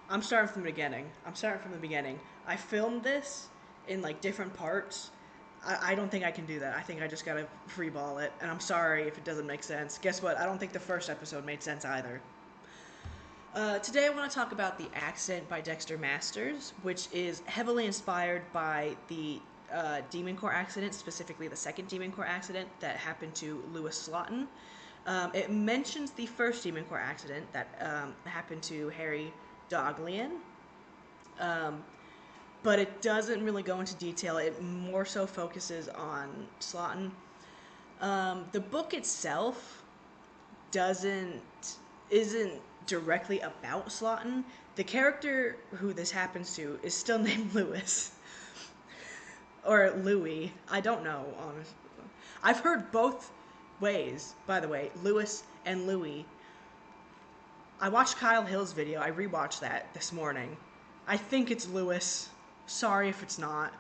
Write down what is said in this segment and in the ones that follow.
I'm starting from the beginning. I filmed this in like different parts. I don't think I can do that. I think I just gotta freeball it. And I'm sorry if it doesn't make sense. Guess what? I don't think the first episode made sense either. Today I want to talk about The Accident by Dexter Masters, which is heavily inspired by the Demon Core accident, specifically the second Demon Core accident that happened to Lewis Slotin. It mentions the first Demon Core accident that happened to Harry Doglian, but it doesn't really go into detail. It more so focuses on Slotin. The book itself isn't directly about Slotin. The character who this happens to is still named Lewis. Or Louis. I don't know, honestly. I've heard both ways, by the way, Lewis and Louis. I watched Kyle Hill's video. I rewatched that this morning. I think it's Lewis. Sorry if it's not.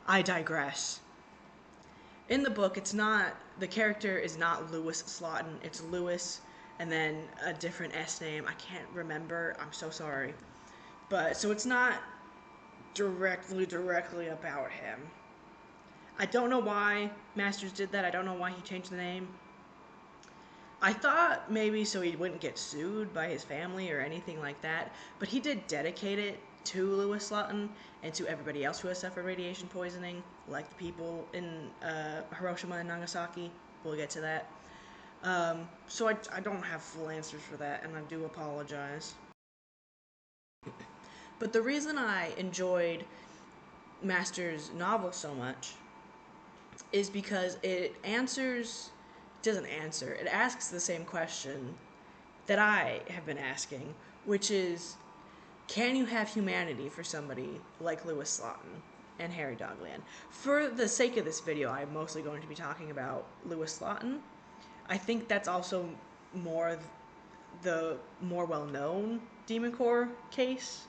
I digress. In the book, the character is not Lewis Slotin. It's Lewis and then a different S name. I can't remember. I'm so sorry. So it's not directly about him. I don't know why Masters did that. I don't know why he changed the name. I thought maybe so he wouldn't get sued by his family or anything like that, but he did dedicate it to Lewis Slotin and to everybody else who has suffered radiation poisoning, like the people in Hiroshima and Nagasaki. We'll get to that. So I don't have full answers for that, and I do apologize. But the reason I enjoyed Masters' novel so much is because it asks the same question that I have been asking, which is, can you have humanity for somebody like Lewis Slotin and Harry Doglian? For the sake of this video, I'm mostly going to be talking about Lewis Slotin. I think that's also the more well-known Demon Core case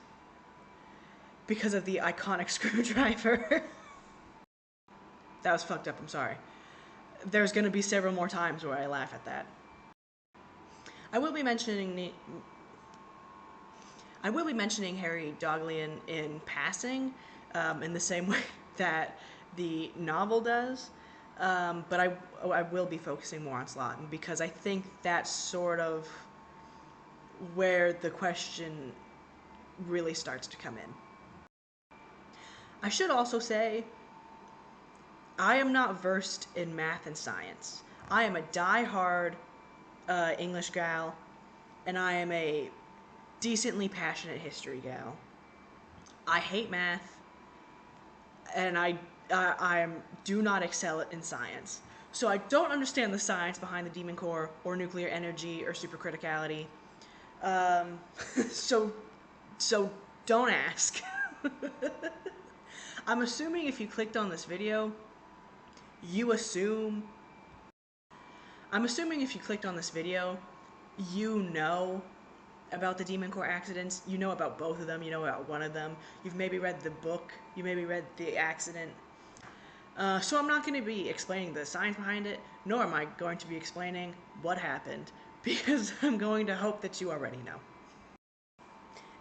because of the iconic screwdriver. That was fucked up, I'm sorry. There's gonna be several more times where I laugh at that. I will be mentioning Harry Doglian in passing, in the same way that the novel does, but I will be focusing more on Slotin because I think that's sort of where the question really starts to come in. I should also say, I am not versed in math and science. I am a die-hard English gal, and I am a decently passionate history gal. I hate math, and I do not excel in science. So I don't understand the science behind the Demon Core, or nuclear energy, or supercriticality. So don't ask. I'm assuming if you clicked on this video, you know about the Demon Core accidents. You know about both of them. You know about one of them. You've maybe read the book. You maybe read the accident. So I'm not going to be explaining the science behind it, nor am I going to be explaining what happened, because I'm going to hope that you already know.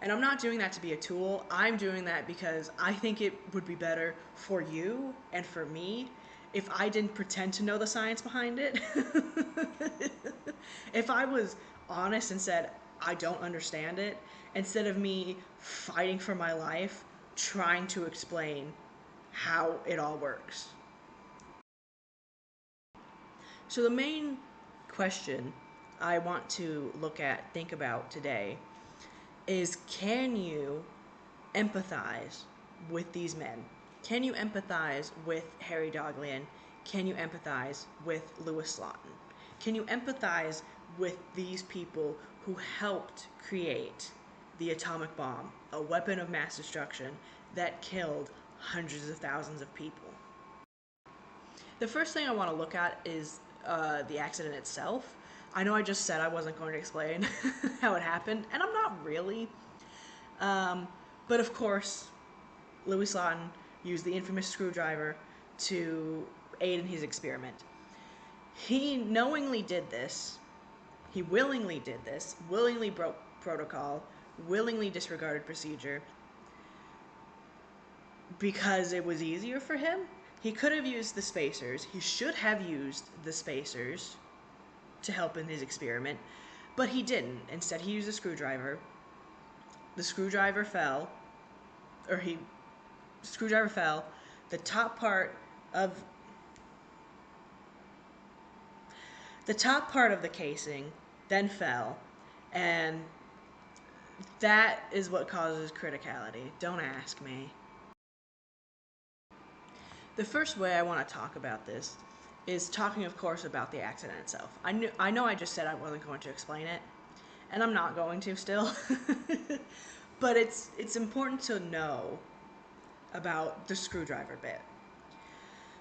And I'm not doing that to be a tool. I'm doing that because I think it would be better for you and for me if I didn't pretend to know the science behind it. If I was honest and said, I don't understand it, instead of me fighting for my life, trying to explain how it all works. So the main question I want to think about today is, can you empathize with these men? Can you empathize with Harry Doglian? Can you empathize with Lewis Slotin? Can you empathize with these people who helped create the atomic bomb, a weapon of mass destruction that killed hundreds of thousands of people? The first thing I want to look at is the accident itself. I know I just said I wasn't going to explain how it happened, and I'm not really. But of course, Louis Slotin used the infamous screwdriver to aid in his experiment. He willingly did this, willingly broke protocol, willingly disregarded procedure because it was easier for him. He could have used the spacers. He should have used the spacers to help in his experiment, but he didn't. Instead, he used a screwdriver. The screwdriver fell, or he screwdriver fell. The top part of the casing then fell, and that is what causes criticality. Don't ask me. The first way I want to talk about this is talking, of course, about the accident itself. I know I just said I wasn't going to explain it, and I'm not going to still. But it's important to know about the screwdriver bit.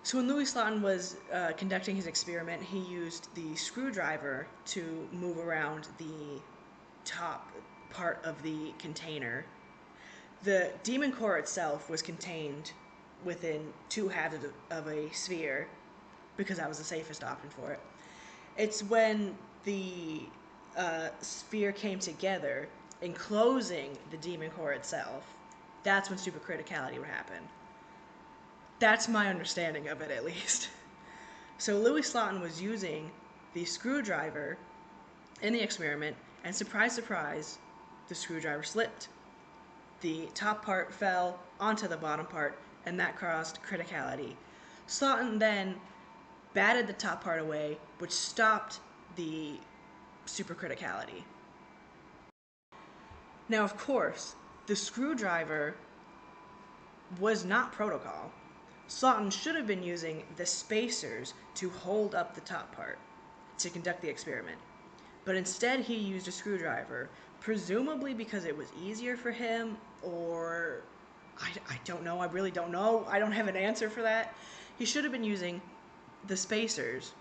So when Louis Slotin was conducting his experiment, he used the screwdriver to move around the top part of the container. The demon core itself was contained within two halves of a sphere because that was the safest option for it. It's when the sphere came together, enclosing the demon core itself, that's when supercriticality would happen. That's my understanding of it, at least. So Louis Slotin was using the screwdriver in the experiment, and surprise, surprise, the screwdriver slipped. The top part fell onto the bottom part, and that caused criticality. Slotin then batted the top part away, which stopped the supercriticality. Now, of course, the screwdriver was not protocol. Slotin should have been using the spacers to hold up the top part to conduct the experiment. But instead he used a screwdriver, presumably because it was easier for him, or I don't know, I really don't know. I don't have an answer for that. He should have been using the spacers,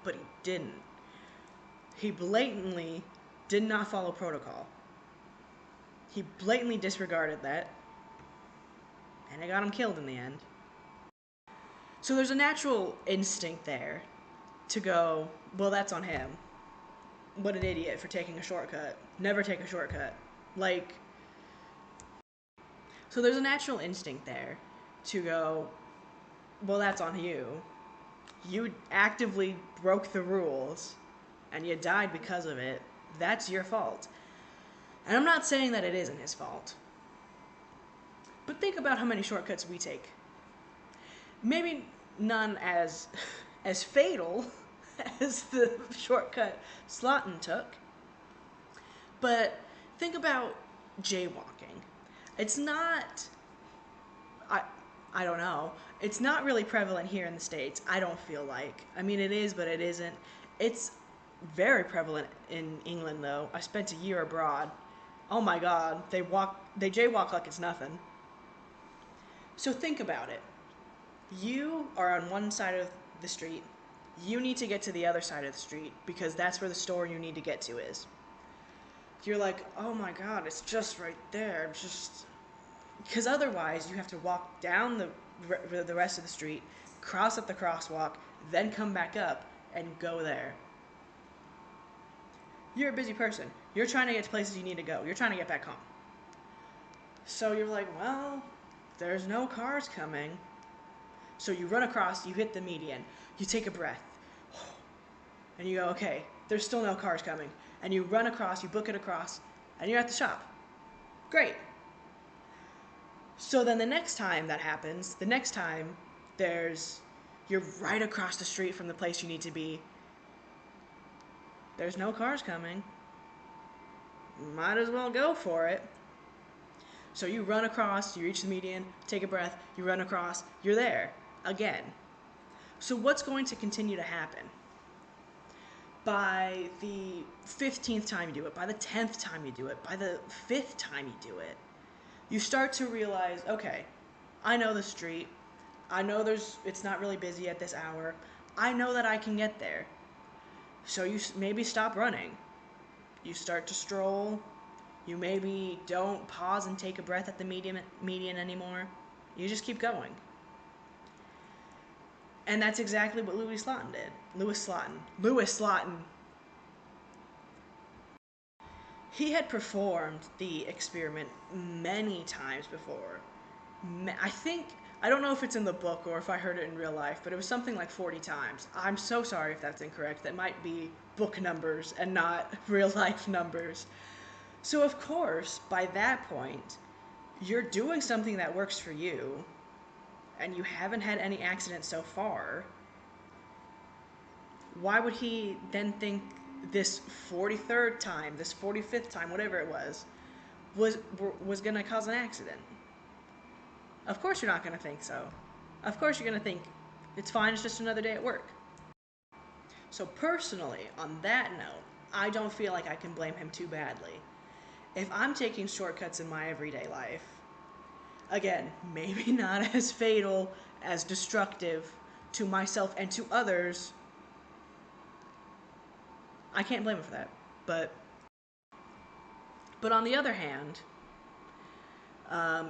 but he didn't. He blatantly did not follow protocol. He blatantly disregarded that, and it got him killed in the end. So there's a natural instinct there to go, well, that's on him. What an idiot for taking a shortcut. Never take a shortcut. So there's a natural instinct there to go, well, that's on you. You actively broke the rules, and you died because of it. That's your fault. And I'm not saying that it isn't his fault. But think about how many shortcuts we take. Maybe none as fatal as the shortcut Slotin took. But think about jaywalking. It's not, I don't know. It's not really prevalent here in the States, I don't feel like. I mean, it is, but it isn't. It's very prevalent in England, though. I spent a year abroad. Oh my God, they jaywalk like it's nothing. So think about it. You are on one side of the street. You need to get to the other side of the street because that's where the store you need to get to is. You're like, oh my God, it's just right there. Because otherwise you have to walk down the rest of the street, cross up the crosswalk, then come back up and go there. You're a busy person. You're trying to get to places you need to go. You're trying to get back home. So you're like, well, there's no cars coming. So you run across, you hit the median, you take a breath, and you go, okay, there's still no cars coming. And you run across, you book it across, and you're at the shop. Great. So then the next time that happens, the next time you're right across the street from the place you need to be, there's no cars coming. Might as well go for it. So you run across, you reach the median, take a breath, you run across, you're there again. So what's going to continue to happen? By the 15th time you do it, by the 10th time you do it, by the 5th time you do it, you start to realize, okay, I know the street. I know it's not really busy at this hour. I know that I can get there. So you maybe stop running. You start to stroll. You maybe don't pause and take a breath at the median anymore. You just keep going. And that's exactly what Louis Slotin did. Louis Slotin. He had performed the experiment many times before. I think, I don't know if it's in the book or if I heard it in real life, but it was something like 40 times. I'm so sorry if that's incorrect. That might be book numbers and not real life numbers. So, of course, by that point, you're doing something that works for you, and you haven't had any accidents so far. Why would he then think this 43rd time, this 45th time, whatever it was was going to cause an accident? Of course you're not going to think so. Of course you're going to think it's fine, it's just another day at work. So personally, on that note, I don't feel like I can blame him too badly. If I'm taking shortcuts in my everyday life, again, maybe not as fatal, as destructive to myself and to others, I can't blame him for that. But on the other hand,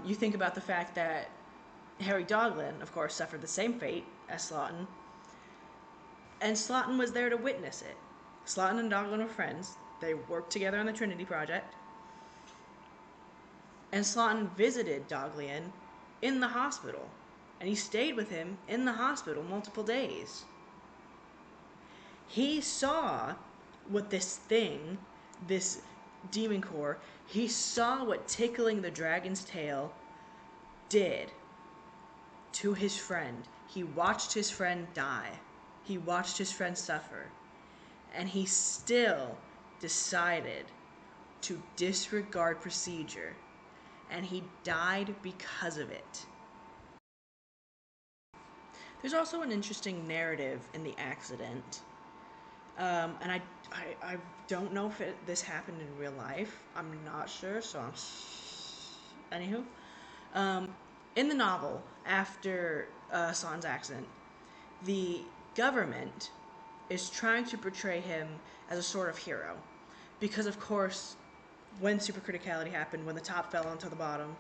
you think about the fact that Harry Doglin, of course, suffered the same fate as Slotin, and Slotin was there to witness it. Slotin and Doglin were friends. They worked together on the Trinity Project. And Slotin visited Doglin in the hospital. And he stayed with him in the hospital multiple days. He saw what this thing, this demon core, he saw what tickling the dragon's tail did to his friend. He watched his friend die. He watched his friend suffer. And he still decided to disregard procedure. And he died because of it. There's also an interesting narrative in the accident. And I don't know if this happened in real life. I'm not sure, so Anywho. In the novel, after Slotin's accident, the government is trying to portray him as a sort of hero. Because, of course, when supercriticality happened, when the top fell onto the bottom,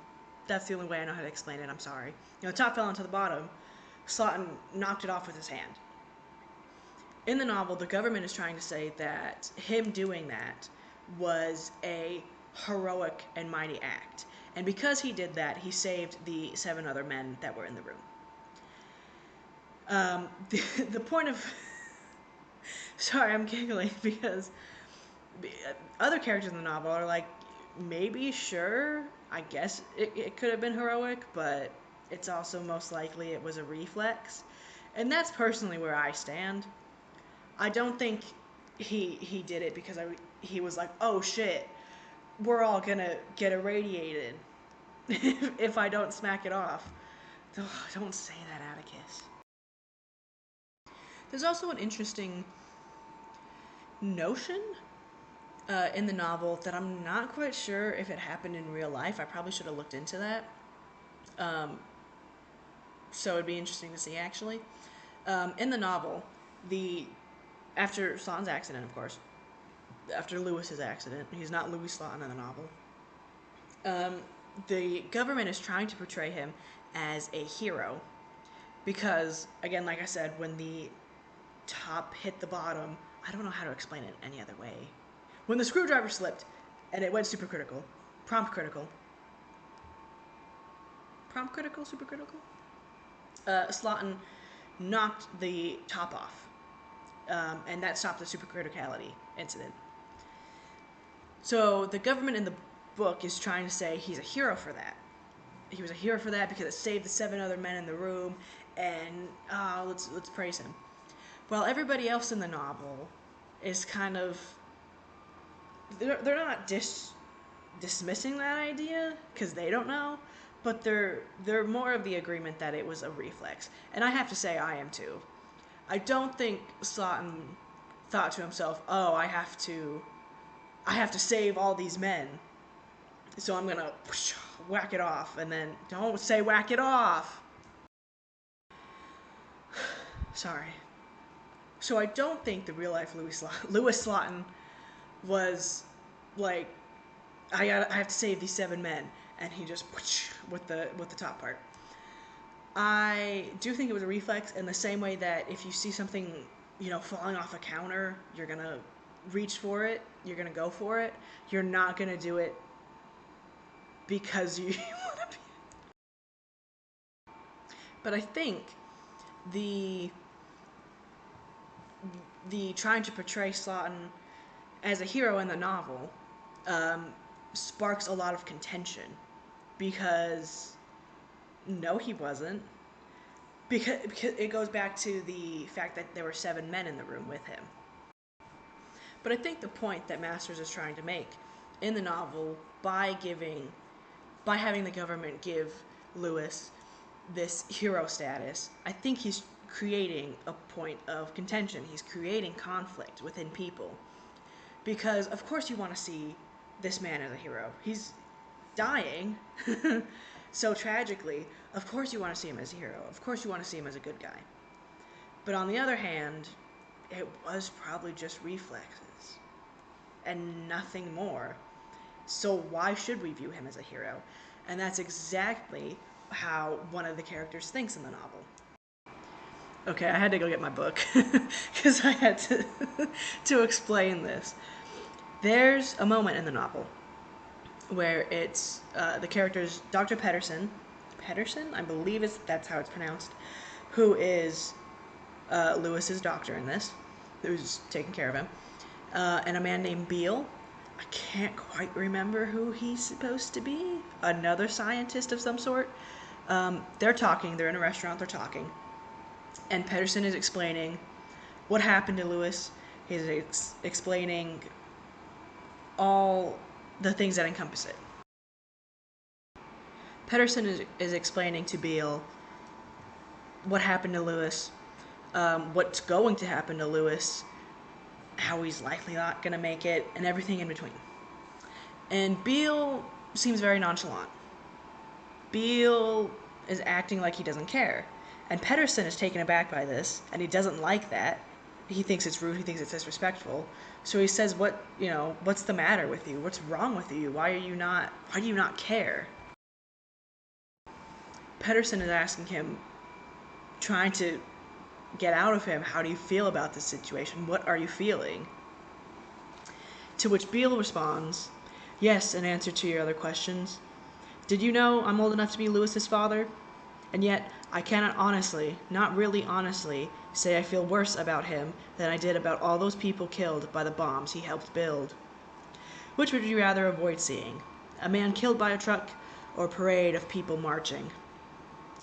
that's the only way I know how to explain it, I'm sorry. The top fell onto the bottom, Slotin knocked it off with his hand. In the novel, the government is trying to say that him doing that was a heroic and mighty act. And because he did that, he saved the 7 other men that were in the room. The point of... Sorry, I'm giggling because other characters in the novel are like, maybe, sure, I guess it could have been heroic, but it's also most likely it was a reflex. And that's personally where I stand. I don't think he did it because he was like, oh shit, we're all gonna get irradiated if I don't smack it off. Oh, don't say that, Atticus. There's also an interesting notion in the novel that I'm not quite sure if it happened in real life. I probably should have looked into that. So it'd be interesting to see, actually. In the novel, after Slotin's accident, of course, after Lewis's accident, he's not Louis Slotin in the novel, the government is trying to portray him as a hero because, again, like I said, when the top hit the bottom, I don't know how to explain it any other way. When the screwdriver slipped and it went supercritical, prompt critical, supercritical, Slotin knocked the top off, and that stopped the supercriticality incident. So the government in the book is trying to say he's a hero for that. He was a hero for that because it saved the 7 other men in the room, and let's praise him. While everybody else in the novel is kind of, they're not dismissing that idea because they don't know, but they're more of the agreement that it was a reflex. And I have to say, I am too. I don't think Slotin thought to himself, oh, I have to save all these men, so I'm gonna whack it off. And then, don't say whack it off. Sorry. So I don't think the real life Louis Slotin was like, I have to save these 7 men, and he just with the top part. I do think it was a reflex in the same way that if you see something, falling off a counter, you're gonna reach for it. you're gonna go for it. You're not gonna do it because you want to be. But I think the the trying to portray Slotin as a hero in the novel um, sparks a lot of contention because no, he wasn't. Because it goes back to the fact that there were 7 men in the room with him. But I think the point that Masters is trying to make in the novel by having the government give Lewis this hero status, I think he's creating a point of contention. He's creating conflict within people. Because of course you want to see this man as a hero. He's dying so tragically. Of course you want to see him as a hero. Of course you want to see him as a good guy. But on the other hand, it was probably just reflexes and nothing more. So why should we view him as a hero? And that's exactly how one of the characters thinks in the novel. Okay, I had to go get my book because I had to explain this. There's a moment in the novel where it's the character's Dr. Pedersen, I believe that's how it's pronounced, who is Lewis's doctor in this, who's taking care of him, and a man named Beale. I can't quite remember who he's supposed to be. Another scientist of some sort. They're talking. They're in a restaurant. They're talking. And Pedersen is explaining what happened to Lewis. He's explaining all the things that encompass it. Pedersen is explaining to Beale what happened to Lewis, what's going to happen to Lewis, how he's likely not going to make it, and everything in between. And Beale seems very nonchalant. Beale is acting like he doesn't care. And Pedersen is taken aback by this, and he doesn't like that. He thinks it's rude, he thinks it's disrespectful. So he says, what's the matter with you? What's wrong with you? Why do you not care? Pedersen is asking him, trying to get out of him, how do you feel about this situation? What are you feeling? To which Beale responds, yes, in answer to your other questions. Did you know I'm old enough to be Lewis's father? And yet, I cannot honestly, not really honestly, say I feel worse about him than I did about all those people killed by the bombs he helped build. Which would you rather avoid seeing? A man killed by a truck, or a parade of people marching?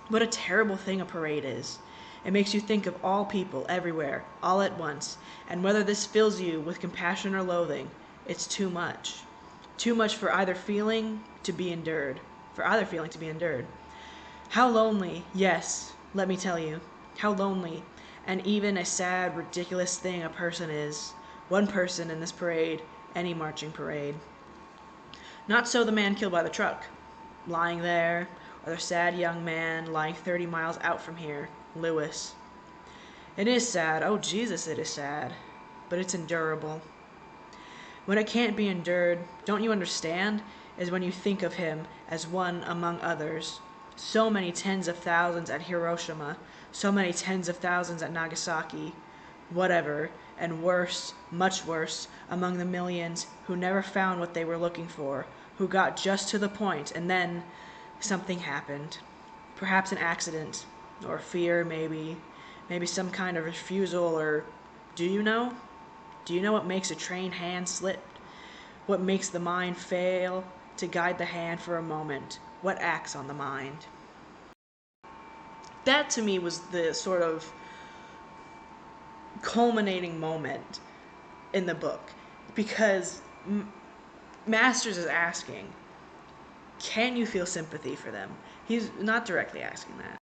What a terrible thing a parade is. It makes you think of all people, everywhere, all at once, and whether this fills you with compassion or loathing, it's too much. Too much for either feeling to be endured. How lonely, yes, let me tell you, how lonely, and even a sad, ridiculous thing a person is. One person in this parade, any marching parade. Not so the man killed by the truck, lying there, or the sad young man lying 30 miles out from here, Lewis. It is sad, oh Jesus, it is sad, but it's endurable. When it can't be endured, don't you understand, is when you think of him as one among others. So many tens of thousands at Hiroshima, so many tens of thousands at Nagasaki, whatever, and worse, much worse, among the millions who never found what they were looking for, who got just to the point, and then something happened. Perhaps an accident, or fear, maybe some kind of refusal, or do you know? Do you know what makes a trained hand slip? What makes the mind fail to guide the hand for a moment? What acts on the mind? That to me was the sort of culminating moment in the book, because Masters is asking, can you feel sympathy for them? He's not directly asking that.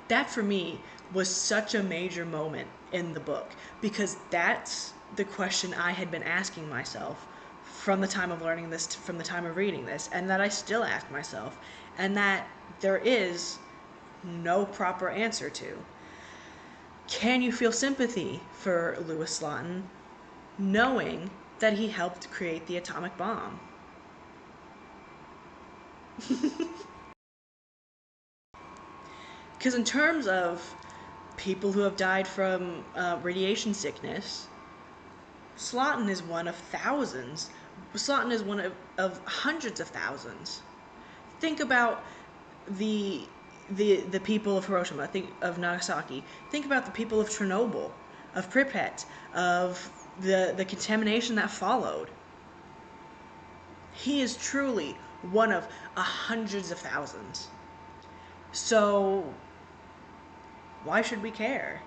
That for me was such a major moment in the book, because that's the question I had been asking myself from the time of learning this, from the time of reading this, and that I still ask myself, and that there is no proper answer to. Can you feel sympathy for Lewis Slotin, knowing that he helped create the atomic bomb? Because in terms of people who have died from radiation sickness, Slotin is one of thousands. Slotin is one of hundreds of thousands. Think about the the people of Hiroshima, think of Nagasaki. Think about the people of Chernobyl, of Pripyat, of the contamination that followed. He is truly one of hundreds of thousands. So why should we care?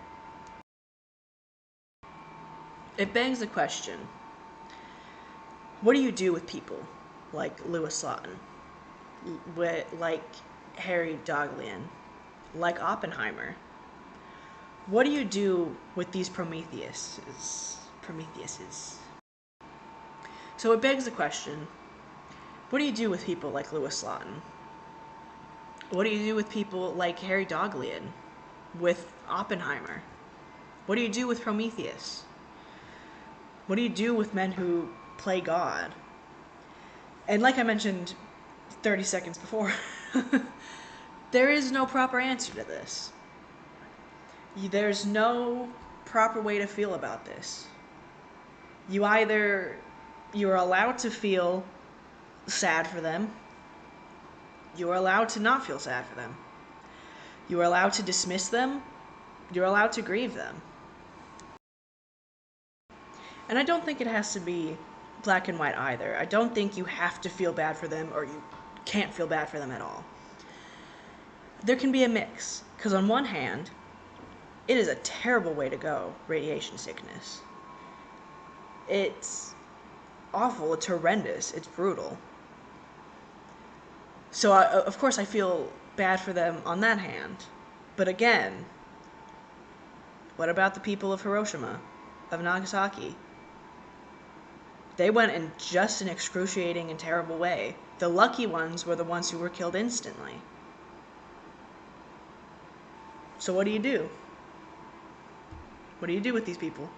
It begs the question, what do you do with people like Louis Slotin, like Harry Daghlian, like Oppenheimer? What do you do with these Prometheuses? So it begs the question, what do you do with people like Louis Slotin? What do you do with people like Harry Daghlian, with Oppenheimer? What do you do with Prometheus? What do you do with men who play God? And like I mentioned 30 seconds before, there is no proper answer to this. There's no proper way to feel about this. You're allowed to feel sad for them. You are allowed to not feel sad for them. You are allowed to dismiss them. You're allowed to grieve them. And I don't think it has to be black and white either. I don't think you have to feel bad for them or you can't feel bad for them at all. There can be a mix, because on one hand, it is a terrible way to go, radiation sickness. It's awful, it's horrendous, it's brutal. So, of course, I feel bad for them on that hand. But again, what about the people of Hiroshima, of Nagasaki? They went in just an excruciating and terrible way. The lucky ones were the ones who were killed instantly. So what do you do? What do you do with these people?